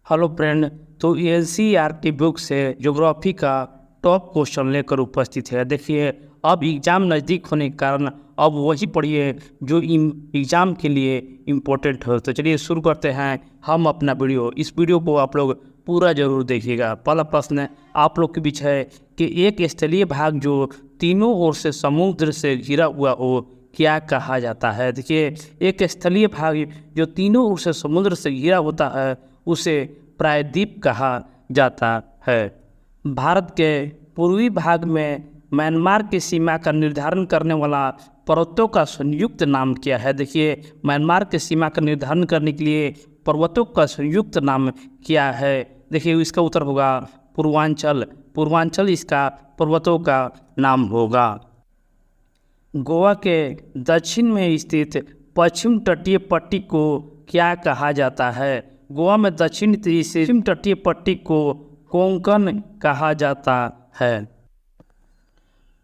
Hello friend. तो NCERT book से geography का टॉप क्वेश्चन लेकर उपस्थित है। देखिए, अब एग्ज़ाम नज़दीक होने के कारण अब वही पढ़िए जो एग्ज़ाम के लिए इम्पोर्टेंट हो। तो चलिए शुरू करते हैं हम अपना वीडियो। इस वीडियो को आप लोग पूरा ज़रूर देखिएगा। पहला प्रश्न आप लोग के बीच है कि एक स्थलीय भाग जो तीनों ओर से समुद्र से घिरा हुआ हो क्या कहा जाता है। देखिए, एक स्थलीय भाग जो तीनों ओर से समुद्र से घिरा होता है उसे प्रायद्वीप कहा जाता है। भारत के पूर्वी भाग में म्यांमार की सीमा का निर्धारण करने वाला पर्वतों का संयुक्त नाम क्या है। देखिए, म्यांमार की सीमा का निर्धारण करने के लिए पर्वतों का संयुक्त नाम क्या है। देखिए, इसका उत्तर होगा पूर्वांचल। पूर्वांचल इसका पर्वतों का नाम होगा। गोवा के दक्षिण में स्थित पश्चिम तटीय पट्टी को क्या कहा जाता है। गोवा में पश्चिम तटीय पट्टी को कोंकण कहा जाता है।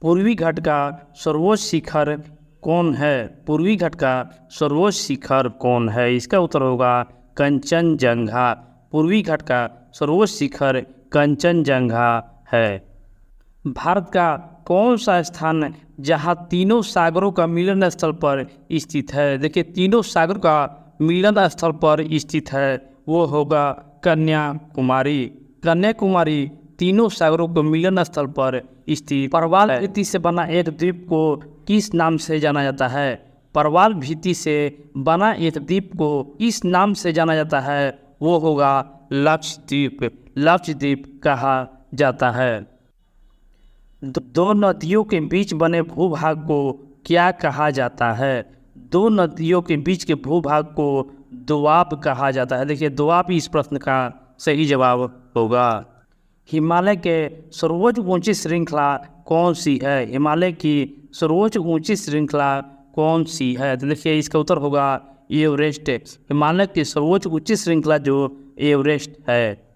पूर्वी घाट का सर्वोच्च शिखर कौन है। पूर्वी घाट का सर्वोच्च शिखर कौन है। इसका उत्तर होगा कंचनजंगा। पूर्वी घाट का सर्वोच्च शिखर कंचनजंगा है। भारत का कौन सा स्थान जहां तीनों सागरों का मिलन स्थल पर स्थित है। देखिए, तीनों सागर का मिलन स्थल पर स्थित है वो होगा कन्याकुमारी। कन्याकुमारी तीनों सागरों के मिलन स्थल पर स्थित। परवाल भित्ति से बना एक द्वीप को किस नाम से जाना जाता है। परवाल भित्ति से बना एक द्वीप को किस नाम से जाना जाता है वो होगा लक्षद्वीप। लक्षद्वीप कहा जाता है। दो नदियों के बीच बने भूभाग को क्या कहा जाता है। दो नदियों के बीच के भूभाग को दोआब कहा जाता है। देखिए, दोआब इस प्रश्न का सही जवाब होगा। हिमालय के सर्वोच्च ऊंची श्रृंखला कौन सी है। हिमालय की सर्वोच्च ऊंची श्रृंखला कौन सी है। तो देखिए, इसका उत्तर होगा एवरेस्ट। हिमालय की सर्वोच्च ऊंची श्रृंखला जो एवरेस्ट है।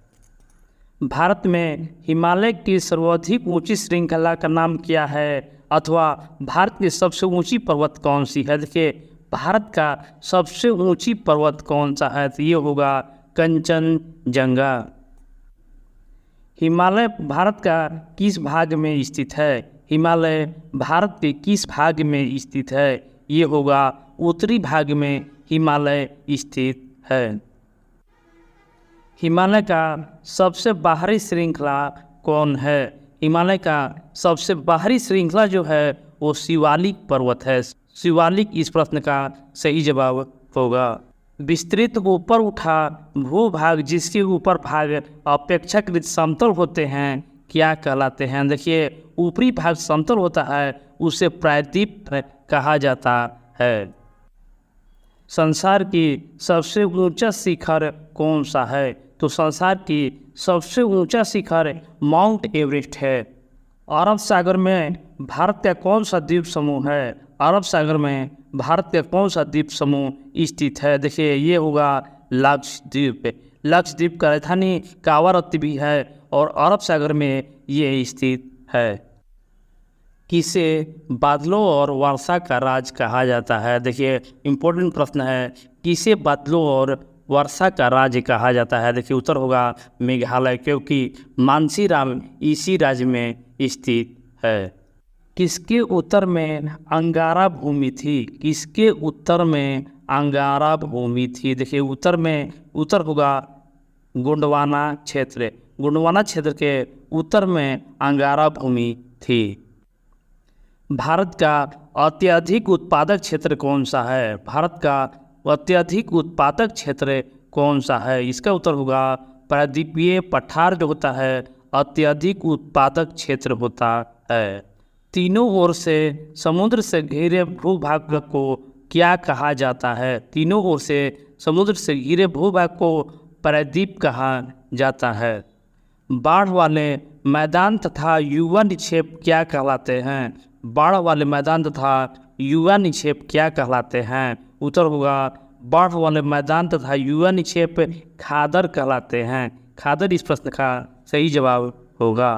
भारत में हिमालय की सर्वाधिक ऊंची श्रृंखला का नाम क्या है अथवा भारत की सबसे ऊंची पर्वत कौन सी है। देखिए, भारत का सबसे ऊंची पर्वत कौन सा है तो ये होगा कंचनजंगा। हिमालय भारत का किस भाग में स्थित है। हिमालय भारत के किस भाग में स्थित है ये होगा उत्तरी भाग में हिमालय स्थित है। हिमालय का सबसे बाहरी श्रृंखला कौन है। हिमालय का सबसे बाहरी श्रृंखला जो है वो शिवालिक पर्वत है। शिवालिक इस प्रश्न का सही जवाब होगा। विस्तृत ऊपर उठा भूभाग जिसके ऊपर भाग अपेक्षाकृत समतल होते हैं क्या कहलाते हैं। देखिए, ऊपरी भाग समतल होता है उसे प्रायद्वीप कहा जाता है। संसार की सबसे ऊंचा शिखर कौन सा है। तो संसार की सबसे ऊंचा शिखर माउंट एवरेस्ट है। अरब सागर में भारत का कौन सा द्वीप समूह है। अरब सागर में भारत का कौन सा द्वीप समूह स्थित है। देखिए, ये होगा लक्षद्वीप। लक्षद्वीप का राजधानी कावारत्ती भी है और अरब सागर में ये स्थित है। किसे बादलों और वर्षा का राज कहा जाता है। देखिए, इम्पोर्टेंट प्रश्न है, किसे बादलों और वर्षा का राज्य कहा जाता है। देखिए, उत्तर होगा मेघालय, क्योंकि मानसीराम इसी राज्य में स्थित है। किसके उत्तर में अंगारा भूमि थी। किसके उत्तर में अंगारा भूमि थी। देखिए, उत्तर होगा गोंडवाना क्षेत्र। गोंडवाना क्षेत्र के उत्तर में अंगारा भूमि थी। भारत का अत्यधिक उत्पादक क्षेत्र कौन सा है। भारत का अत्यधिक उत्पादक क्षेत्र कौन सा है। इसका उत्तर होगा प्रायद्वीपीय पठार जो होता है अत्यधिक उत्पादक क्षेत्र होता है। तीनों ओर से समुद्र से घिरे भूभाग को क्या कहा जाता है। तीनों ओर से समुद्र से घिरे भूभाग को प्रायद्वीप कहा जाता है। बाढ़ वाले मैदान तथा युवा निक्षेप क्या कहलाते हैं। बाढ़ वाले मैदान तथा युवा निक्षेप क्या कहलाते हैं। उत्तर होगा बाढ़ वाले मैदान तथा युवा निक्षेप खादर कहलाते हैं। खादर इस प्रश्न का सही जवाब होगा।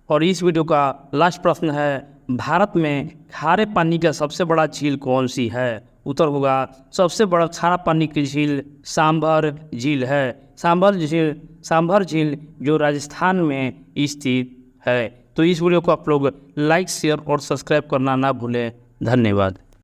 और इस वीडियो का लास्ट प्रश्न है, भारत में खारे पानी का सबसे बड़ा झील कौन सी है। उत्तर होगा सबसे बड़ा खारा पानी की झील सांभर झील है। सांभर झील जो राजस्थान में स्थित है। तो इस वीडियो को आप लोग लाइक शेयर और सब्सक्राइब करना ना भूलें। धन्यवाद।